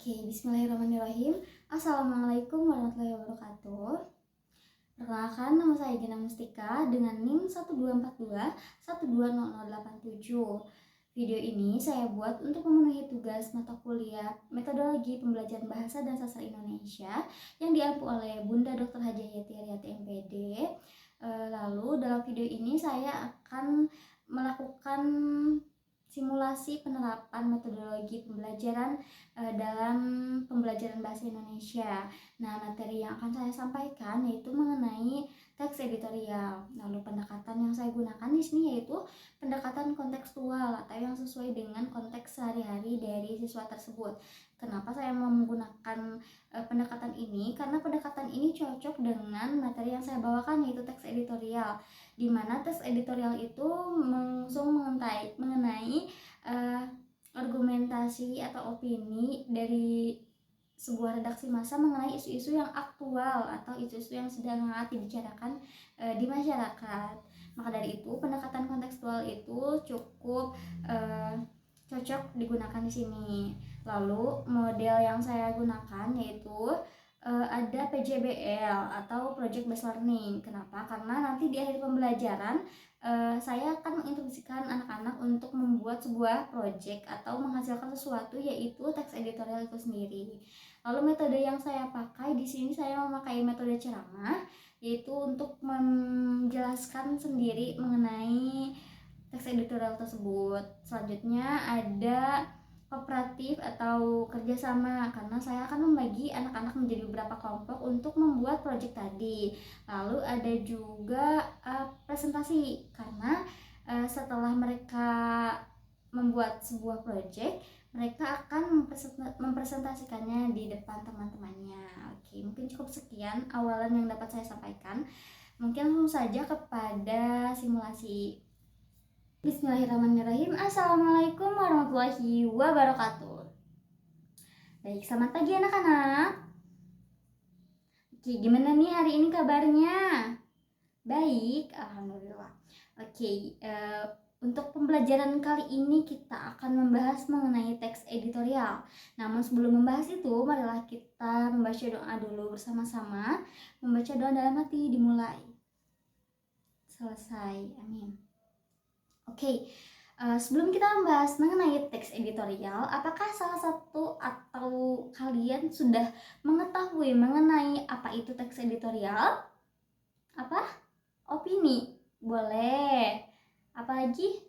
Bismillahirrahmanirrahim. Assalamualaikum warahmatullahi wabarakatuh. Perkenalkan, nama saya Gina Mustika dengan NIM 1242120087. Video ini saya buat untuk memenuhi tugas mata kuliah Metodologi Pembelajaran Bahasa dan Sastra Indonesia yang diampu oleh Bunda Dr. Haja Yati Riyati MPD. Lalu dalam video ini saya akan melakukan simulasi penerapan metodologi pembelajaran dalam pembelajaran bahasa Indonesia. Nah, materi yang akan saya sampaikan yaitu mengenai teks editorial. Lalu pendekatan yang saya gunakan di sini yaitu pendekatan kontekstual atau yang sesuai dengan konteks sehari-hari dari siswa tersebut. Kenapa saya mau menggunakan pendekatan ini? Karena pendekatan ini cocok dengan materi yang saya bawakan yaitu teks editorial, di mana teks editorial itu mengusung mengenai argumentasi atau opini dari sebuah redaksi massa mengenai isu-isu yang aktual atau isu-isu yang sedang hangat dibicarakan di masyarakat. Maka dari itu pendekatan kontekstual itu cukup cocok digunakan di sini. Lalu model yang saya gunakan yaitu ada PJBL atau Project Based Learning. Kenapa? Karena nanti di akhir pembelajaran saya akan menginstruksikan anak-anak untuk membuat sebuah project atau menghasilkan sesuatu, yaitu teks editorial itu sendiri. Lalu metode yang saya pakai di sini, saya memakai metode ceramah, yaitu untuk menjelaskan sendiri mengenai teks editorial tersebut. Selanjutnya ada kooperatif atau kerjasama, karena saya akan membagi anak-anak menjadi beberapa kelompok untuk membuat proyek tadi. Lalu ada juga presentasi, karena setelah mereka membuat sebuah proyek, mereka akan mempresentasikannya di depan teman-temannya. Oke, mungkin cukup sekian awalan yang dapat saya sampaikan. Mungkin langsung saja kepada simulasi. Bismillahirrahmanirrahim. Assalamualaikum warahmatullahi wabarakatuh. Baik, selamat pagi anak-anak. Oke, gimana nih hari ini kabarnya? Baik, alhamdulillah. Oke, untuk pembelajaran kali ini kita akan membahas mengenai teks editorial. Namun sebelum membahas itu, marilah kita membaca doa dulu bersama-sama. Membaca doa dalam hati dimulai. Selesai, amin. Oke, sebelum kita membahas mengenai teks editorial, apakah salah satu atau kalian sudah mengetahui mengenai apa itu teks editorial? Apa? Opini? Boleh. Apalagi?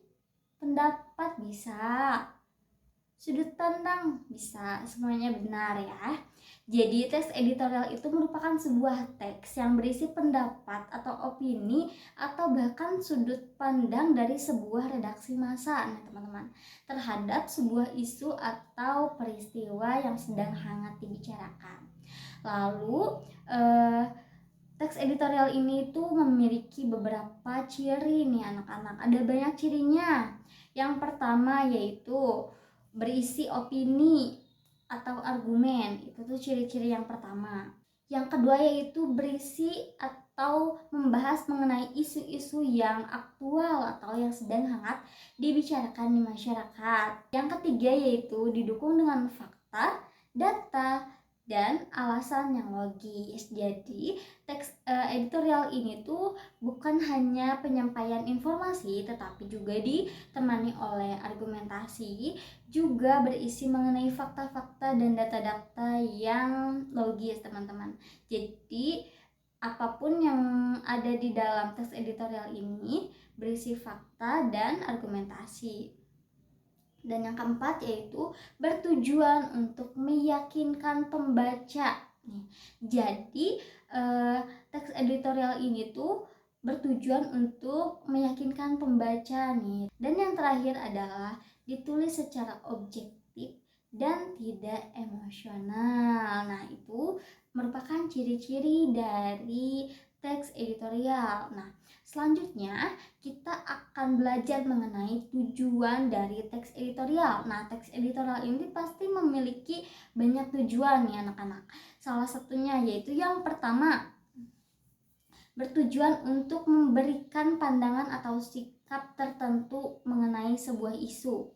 Pendapat bisa. Sudut pandang bisa. Semuanya benar ya. Jadi teks editorial itu merupakan sebuah teks yang berisi pendapat atau opini atau bahkan sudut pandang dari sebuah redaksi massa, nah teman-teman, terhadap sebuah isu atau peristiwa yang sedang hangat dibicarakan. Lalu teks editorial ini tuh memiliki beberapa ciri nih anak-anak. Ada banyak cirinya. Yang pertama yaitu berisi opini atau argumen, itu tuh ciri-ciri yang pertama. Yang kedua yaitu berisi atau membahas mengenai isu-isu yang aktual atau yang sedang hangat dibicarakan di masyarakat. Yang ketiga yaitu didukung dengan fakta, data, dan alasan yang logis. Jadi teks editorial ini tuh bukan hanya penyampaian informasi, tetapi juga ditemani oleh argumentasi, juga berisi mengenai fakta-fakta dan data-data yang logis teman-teman. Jadi apapun yang ada di dalam teks editorial ini berisi fakta dan argumentasi. Dan yang keempat yaitu bertujuan untuk meyakinkan pembaca. Jadi teks editorial ini tuh bertujuan untuk meyakinkan pembaca nih. Dan yang terakhir adalah ditulis secara objektif dan tidak emosional. Nah, itu merupakan ciri-ciri dari teks editorial. Nah, selanjutnya kita akan belajar mengenai tujuan dari teks editorial. Nah, teks editorial ini pasti memiliki banyak tujuan nih anak-anak. Salah satunya yaitu yang pertama, bertujuan untuk memberikan pandangan atau sikap tertentu mengenai sebuah isu.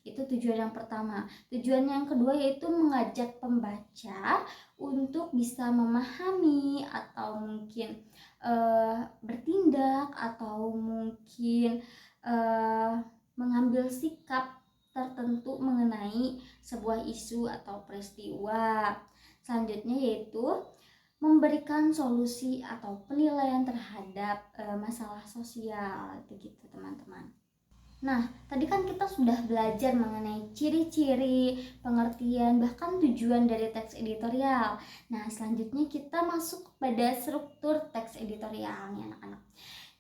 Itu tujuan yang pertama. Tujuan yang kedua yaitu mengajak pembaca untuk bisa memahami atau mungkin bertindak atau mungkin mengambil sikap tertentu mengenai sebuah isu atau peristiwa. Selanjutnya yaitu memberikan solusi atau penilaian terhadap masalah sosial, begitu teman-teman. Nah, tadi kan kita sudah belajar mengenai ciri-ciri, pengertian, bahkan tujuan dari teks editorial. Nah, selanjutnya kita masuk pada struktur teks editorial nih anak-anak.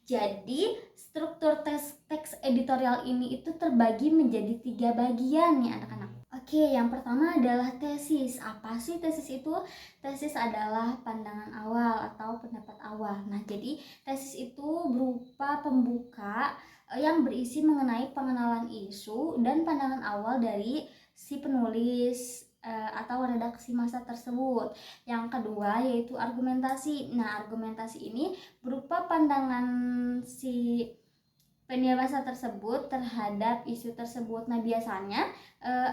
Jadi, struktur teks editorial ini itu terbagi menjadi 3 bagian nih anak-anak. Oke, yang pertama adalah tesis. Apa sih tesis itu? Tesis adalah pandangan awal atau pendapat awal. Nah, jadi tesis itu berupa pembuka yang berisi mengenai pengenalan isu dan pandangan awal dari si penulis atau redaksi masa tersebut. Yang kedua yaitu argumentasi. Nah, argumentasi ini berupa pandangan si penilai masa tersebut terhadap isu tersebut. Nah, biasanya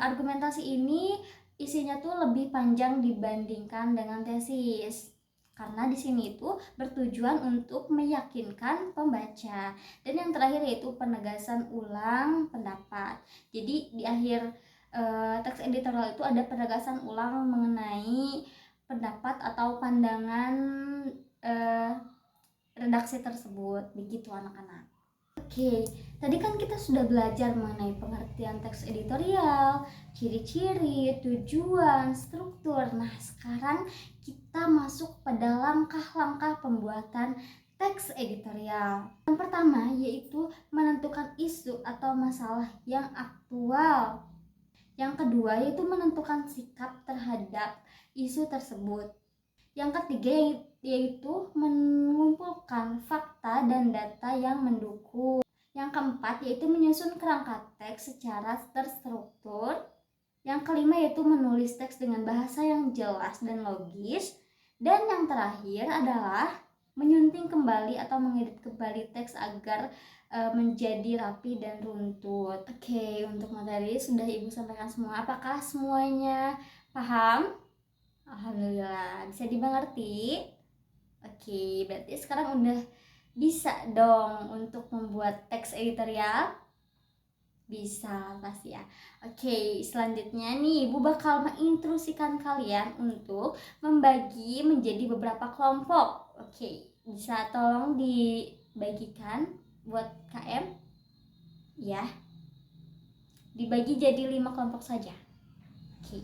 argumentasi ini isinya tuh lebih panjang dibandingkan dengan tesis. Karena di sini itu bertujuan untuk meyakinkan pembaca. Dan yang terakhir yaitu penegasan ulang pendapat. Jadi di akhir teks editorial itu ada penegasan ulang mengenai pendapat atau pandangan redaksi tersebut. Begitu anak-anak. Oke, tadi kan kita sudah belajar mengenai pengertian teks editorial, ciri-ciri, tujuan, struktur. Nah, sekarang kita masuk pada langkah-langkah pembuatan teks editorial. Yang pertama yaitu menentukan isu atau masalah yang aktual. Yang kedua yaitu menentukan sikap terhadap isu tersebut. Yang ketiga yaitu mengumpulkan fakta dan data yang mendukung. Yang keempat yaitu menyusun kerangka teks secara terstruktur. Yang kelima yaitu menulis teks dengan bahasa yang jelas dan logis. Dan yang terakhir adalah menyunting kembali atau mengedit kembali teks agar menjadi rapi dan runtut. Oke, untuk materi sudah Ibu sampaikan semua. Apakah semuanya paham? Alhamdulillah, bisa dimengerti? Oke, berarti sekarang udah bisa dong untuk membuat teks editorial? Bisa pasti ya. Oke, selanjutnya nih Ibu bakal menginstruksikan kalian untuk membagi menjadi beberapa kelompok. Oke, bisa tolong dibagikan buat KM? Ya. Dibagi jadi 5 kelompok saja. Oke.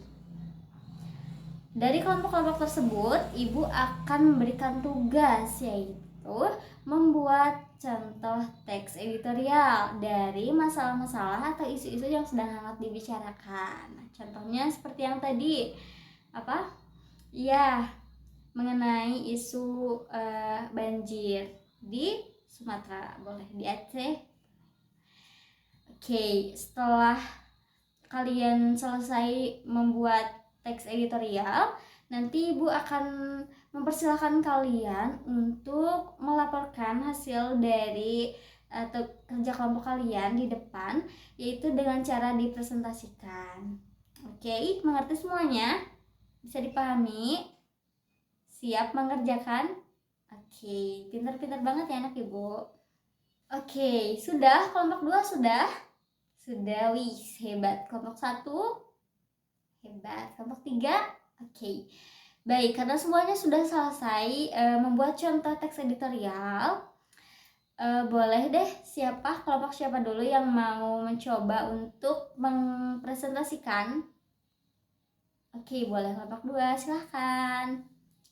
Dari kelompok-kelompok tersebut, Ibu akan memberikan tugas yaitu membuat contoh teks editorial dari masalah-masalah atau isu-isu yang sedang hangat dibicarakan. Nah, contohnya seperti yang tadi, apa? Ya, mengenai isu banjir di Sumatera, boleh di Aceh. Oke, setelah kalian selesai membuat teks editorial, nanti Ibu akan mempersilahkan kalian untuk melaporkan hasil dari kerja kelompok kalian di depan, yaitu dengan cara dipresentasikan. Oke, mengerti semuanya? Bisa dipahami? Siap mengerjakan? Oke, pintar-pintar banget ya anak Ibu. Oke, sudah kelompok 2 sudah? Sudah, wih, hebat. Kelompok 1 hebat. Kelompok 3 oke. Baik, karena semuanya sudah selesai membuat contoh teks editorial, boleh deh kelompok siapa dulu yang mau mencoba untuk mempresentasikan? Oke, boleh kelompok 2, silahkan.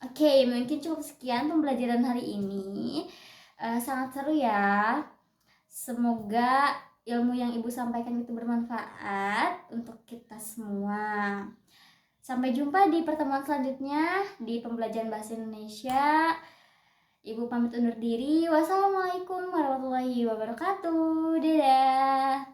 Oke, mungkin cukup sekian pembelajaran hari ini. Sangat seru ya. Semoga ilmu yang Ibu sampaikan itu bermanfaat untuk kita semua. Sampai jumpa di pertemuan selanjutnya di pembelajaran bahasa Indonesia. Ibu pamit undur diri. Wassalamualaikum warahmatullahi wabarakatuh. Dadah.